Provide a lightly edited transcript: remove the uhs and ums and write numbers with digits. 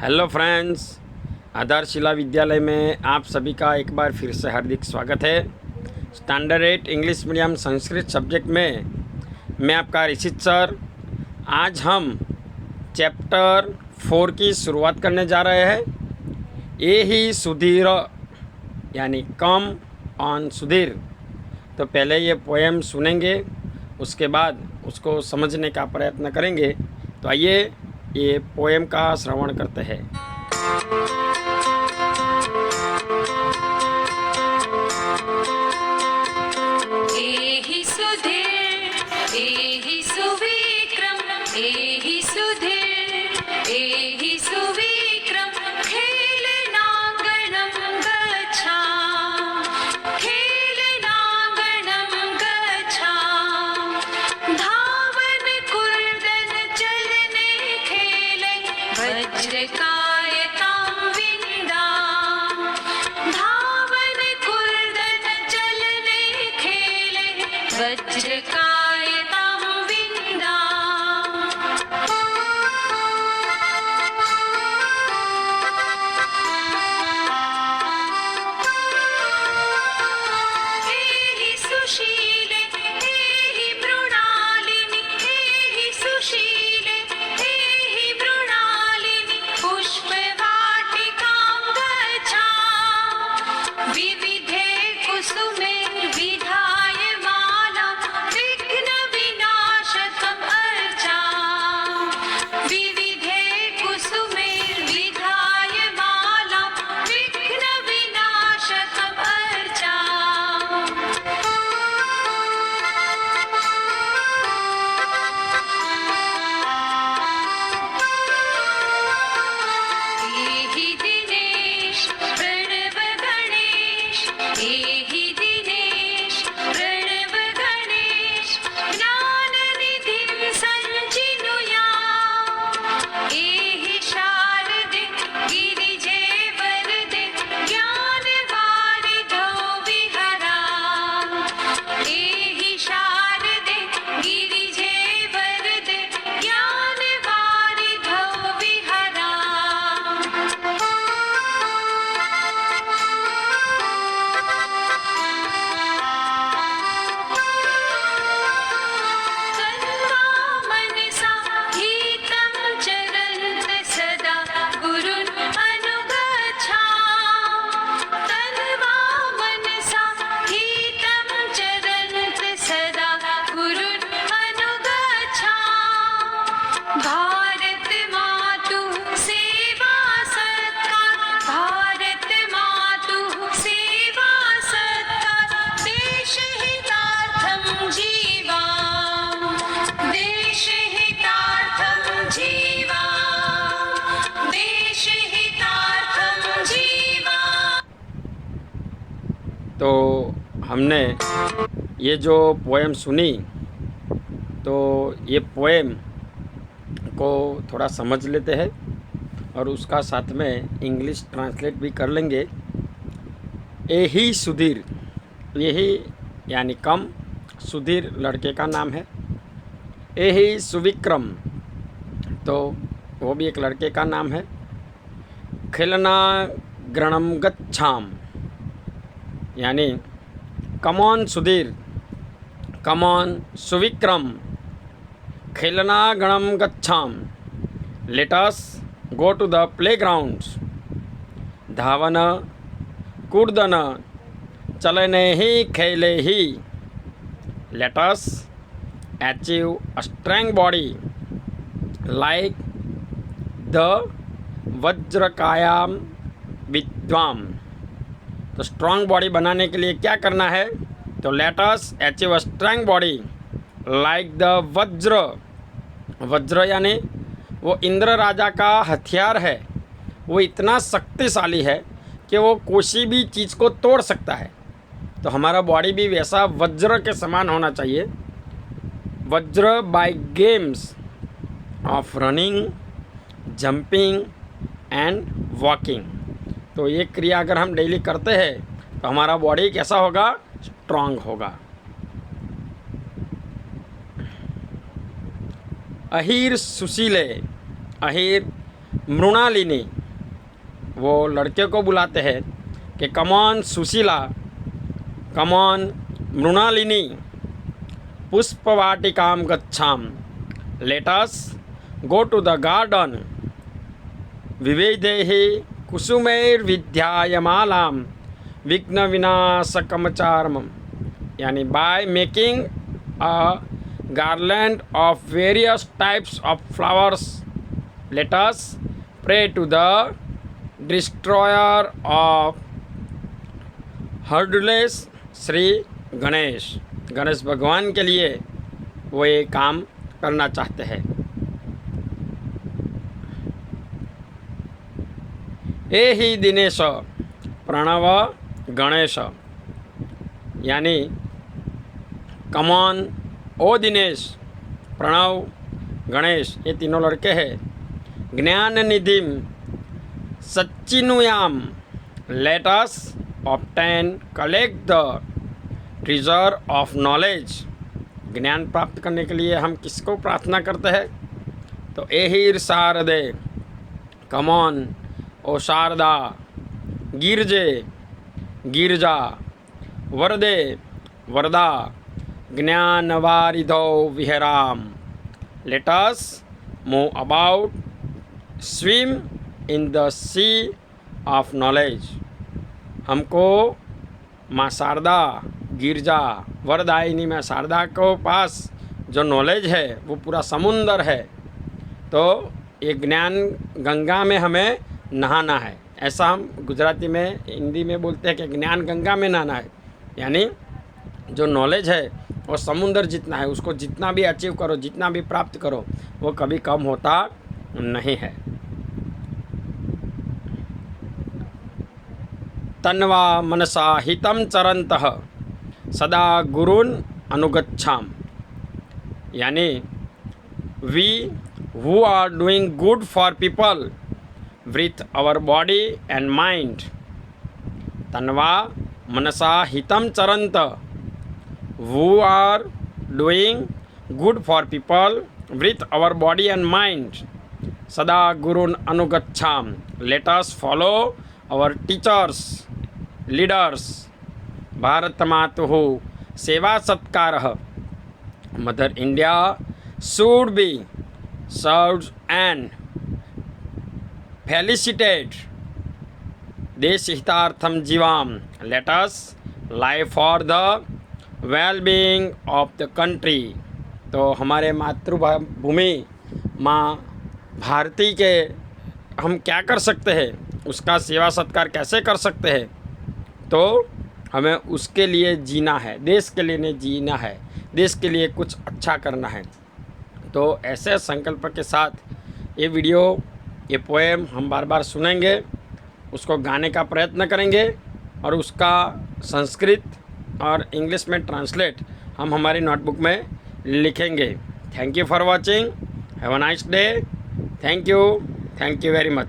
Hello friends, आधारशिला विद्यालय में आप सभी का एक बार फिर से हार्दिक स्वागत है। Standard 8 English medium Sanskrit subject में मैं आपका ऋषित सर। आज हम चैप्टर 4 की शुरुआत करने जा रहे हैं। ये ही सुधीर यानी कम ऑन सुधीर। तो पहले ये पोएम सुनेंगे, उसके बाद उसको समझने का प्रयत्न करेंगे। तो आइए ये पोएम का श्रवण करते हैं। एहि सुधीर एहि सुविक्रम एहि सुधीर एहि सुविक्रम खेलनाङ्गणं गच्छा खेलनाङ्गणं गच्छा धावन कूर्दन चलने खेले वज्रकायतां विन्दा धावन कूर्दन चलने खेले वज्रकायतां विन्दा एहि सुशीले एहि मृणालिनि एहि सुशीले एहि मृणालिनि पुष्पवाटिकां गच्छा विविधे कुसुमे विधाय माला विघ्नविनाशकम् अर्चा विविधे कुसुमे विधाय माला विघ्नविनाशकम् अर्चा एहि दिनेश प्रणव गणेश एहि दिनेश प्रणव गणेश ज्ञाननिधिं सञ्चिनुया एहि शारदे गिरिजे वरदे ज्ञानवारिधौ विहरा एहि शारदे गिरिजे वरदे ज्ञानवारिधौ विहरा तन्वा मनसा हितं चरन्त सदा गुरुन् अनुगच्छा तन्वा मनसा हितं चरन्त सदा गुरुन् अनुगच्छा भारत मातुः सेवा सत्कार भारत मातुः सेवा सत्कार देशहितार्थं जीवा देशहितार्थं जीवा देशहितार्थं जीवा। तो हमने ये जो पोएम सुनी, तो ये पोएम को थोड़ा समझ लेते हैं और उसका साथ में इंग्लिश ट्रांसलेट भी कर लेंगे। यही सुधीर, यही यानी कम, सुधीर लड़के का नाम है। यही सुविक्रम, तो वो भी एक लड़के का नाम है। खेलनाग्रणं गच्छाम यानी कमॉन सुधीर, कमॉन सुविक्रम, खेलनागणं गच्छाम, let us go to the playgrounds, धावन कूर्दन चलने ही खेले ही, let us achieve a strong body like the वज्रकायाम विद्वाम। तो स्ट्रांग बॉडी बनाने के लिए क्या करना है? तो late us achieve a strong body like the वज्र। वज्र यानी वो इंद्र राजा का हथियार है। वो इतना शक्तिशाली है कि वो कोई भी चीज़ को तोड़ सकता है। तो हमारा बॉडी भी वैसा वज्र के समान होना चाहिए। वज्र by games of running, jumping and walking. तो ये क्रिया अगर हम डेली करते हैं तो हमारा बॉडी कैसा होगा? स्ट्रांग होगा। अहीर सुशीले, अहीर मृणालिनी, वो लड़के को बुलाते हैं कि कमॉन सुशीला, कमॉन मृणालिनी, पुष्पवाटिकां गच्छाम, let us go to the garden, विविधैः कुसुमैर्विध्यायमालां विघ्न विनाशकमचारम, यानी by making a garland of various types of flowers, let us pray to the destroyer of hurdles Shri Ganesh. Ganesh भगवान के लिए वो ये काम करना चाहते हैं। ए ही दिनेश प्रणव गणेश, यानी कमॉन ओ दिनेश, प्रणव, गणेश, ये तीनों लड़के हैं। ज्ञान निधिम सच्चिनुयाम, let us obtain collect the treasure of knowledge. ज्ञान प्राप्त करने के लिए हम किसको प्रार्थना करते हैं? तो एहिर शारदे, कमॉन ओ शारदा, गिरजे, गिरजा, वरदे, वरदा, ज्ञानवारिधौ विहराम, let us move about, swim in the sea of knowledge. हमको माँ शारदा, गिरजा, वरदायिनी माँ शारदा को पास जो नॉलेज है वो पूरा समुंदर है, तो ये ज्ञान गंगा में हमें नहाना है। ऐसा हम गुजराती में, हिंदी में बोलते हैं कि ज्ञान गंगा में नहाना है, यानी जो नॉलेज है वो समुंदर जितना है, उसको जितना भी अचीव करो, जितना भी प्राप्त करो, वो कभी कम होता नहीं है। तन्वा मनसा हितं चरन्तः सदा गुरुन् अनुगच्छाम, यानी we who are doing good for people with our body and mind, तन्वा मनसा हितं चरन्त, who are doing good for people with our body and mind, sada gurun anugachham, let us follow our teachers, leaders, bharat matuhu seva satkarah, mother India should be served and felicitated, desh hitartham jivam, let us live for the wellbeing of the country. तो हमारे मातृभूमि माँ भारती के हम क्या कर सकते हैं, उसका सेवा सत्कार कैसे कर सकते हैं, तो हमें उसके लिए जीना है, देश के लिए नहीं जीना है, देश के लिए कुछ अच्छा करना है। तो ऐसे संकल्प के साथ ये वीडियो, ये पोएम हम बार बार सुनेंगे, उसको गाने का प्रयत्न करेंगे और उसका संस्कृत और इंग्लिश में ट्रांसलेट हम हमारी नोटबुक में लिखेंगे। Thank you for watching, have a nice day, thank you very much.